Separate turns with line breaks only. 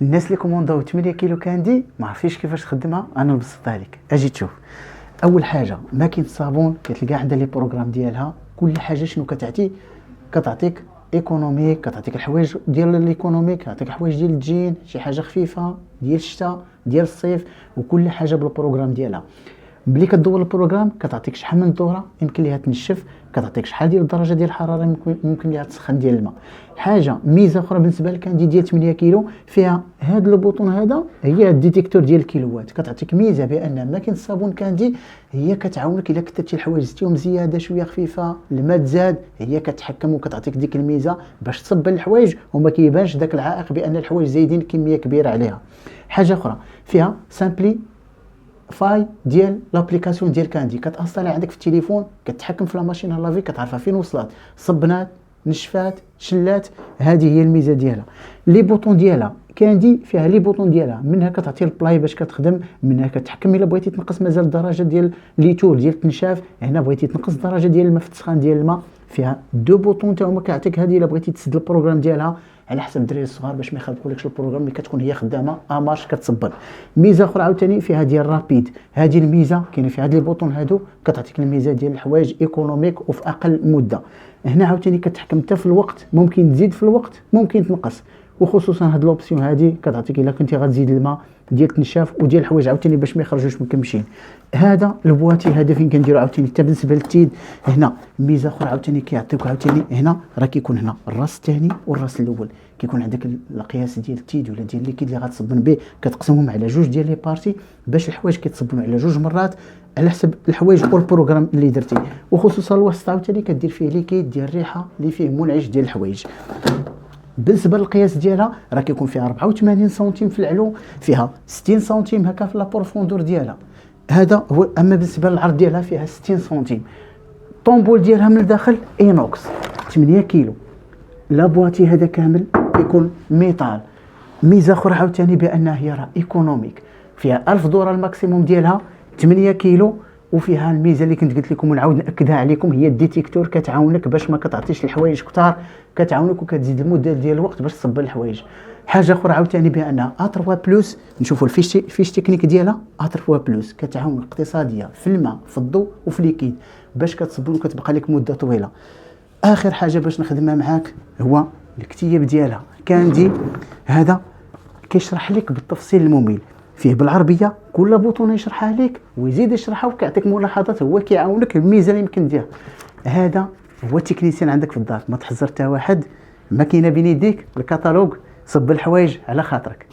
الناس اللي كومونداو 8 كيلو كاندي ما عرفتيش كيفاش تخدمها، انا نبسطها لك. اجي تشوف. اول حاجه ماكينه الصابون كتلقى عندها لي بروغرام ديالها. كل حاجه شنو كتعطي؟ كتعطيك ايكونوميك، كتعطيك الحوايج ديال الايكونوميك، كتعطيك حوايج ديال الجين، شي حاجه خفيفه ديال الشتاء ديال الصيف، وكل حاجه بالبروغرام ديالها. ملي كدور البروغرام كتعطيك شحال من دوره يمكن ليها تنشف، كتعطيك شحال ديال الدرجه ديال الحراره ممكن ليها تسخن ديال الماء. حاجه ميزه اخرى بالنسبه لك كاندي ديال 8 كيلو فيها هذا البوطون، هذا هي الديتيكتور ديال الكيلوات. كتعطيك ميزه بان ماكينه الصابون كاندي هي كتعاونك الا كثرتي الحوايج زدتيهم زياده شويه خفيفه، الماء تزاد، هي كتحكم وكتعطيك ديك الميزه باش تصب الحوايج وما كيبانش داك العائق بان الحوايج زايدين كميه كبيره عليها. حاجه اخرى فيها سامبلي فاي ديال لابليكاسيون ديال كاندي، كتانستالي عندك في التليفون، كتحكم في لا ماشين لافي، كتعرفها فين وصلت، صبنات، نشفات، شلات. هذه هي الميزه ديالها. لي بوطون ديالها كاندي فيها لي بوطون ديالها، منها كتعطي البلاي باش كتخدم، منها كتحكم الا بغيتي تنقص مازال الدرجه ديال لي تور ديال التنشاف، هنا بغيتي تنقص الدرجه ديال الماء في السخان ديال الماء، فيها دو بوطون تا هما كيعطيك هذه الا بغيتي تسد البروغرام ديالها على حسب الدراري الصغار باش ما يخربقولكش البروغرام ملي كتكون هي خدامه مارش كتصبر. ميزه اخرى عاوتاني فيها ديال رابيد، هذه الميزه كاين فيها هاد لي بوطون هادو كتعطيك الميزه ديال الحوايج ايكونوميك وفي اقل مده. هنا عاوتاني كتحكم حتى في الوقت، ممكن تزيد في الوقت ممكن تنقص، وخصوصا هاد لوبسيون هادي كتعطيك الا كنتي غتزيد الماء ديال التنشاف وديال الحوايج عاوتاني باش ما يخرجوش مكمشين. هذا البواتي هذا فين كنديرو عاوتاني حتى بالنسبه للتيد. هنا ميزه اخرى عاوتاني كيعطيوك عاوتاني، هنا راه كيكون هنا الراس الثاني والراس الاول، كيكون عندك القياس ديال التيد ولا ديال الليكيد اللي غتصبن به، كتقسمهم على جوج ديال لي بارتي باش الحوايج كيتصبنوا على جوج مرات على حسب الحوايج والبروغرام اللي درتي. وخصوصا الوسط عاوتاني كدير فيه ليكيد ديال الريحه اللي فيه منعش ديال الحوايج. بالنسبه للقياس ديالها راه كيكون فيها 84 سنتيم في العلو، فيها 60 سنتيم هكا في لابروفوندور ديالها، هذا هو. اما بالنسبه للعرض ديالها فيها 60 سنتيم. طومبول ديالها من الداخل اينوكس 8 كيلو. لا بواتي هذا كامل يكون ميتال. ميزه اخرى عاوتاني بانها هي راه ايكونوميك، فيها 1000 دوره الماكسيموم ديالها 8 كيلو. وفيها الميزه اللي كنت قلت لكم ونعاود ناكدها عليكم، هي الديتيكتور كتعاونك باش ما كتعطيش الحوايج كثار، كتعاونك وكتزيد المده ديال الوقت باش تصب الحوايج. حاجه اخرى عاوتاني بانها ا3 بلس، نشوفوا الفيش تكنيك ديالها ا3 بلس، كتعاون اقتصاديه في الماء في الضوء وفي ليكيد باش كتصب وكتبقى لك مده طويله. اخر حاجه باش نخدمها معاك هو الكتيب ديالها كاندي. هذا كيشرح لك بالتفصيل الممل، فيه بالعربيه، كل بوطون يشرحها لك ويزيد يشرحها وكيعطيك ملاحظات، هو كيعاونك الميزه اللي يمكن ديرها. هذا هو التكنيسيان عندك في الدار، ما تحزر حتى واحد، ما كاينه بين يديك الكتالوج، صب الحوايج على خاطرك.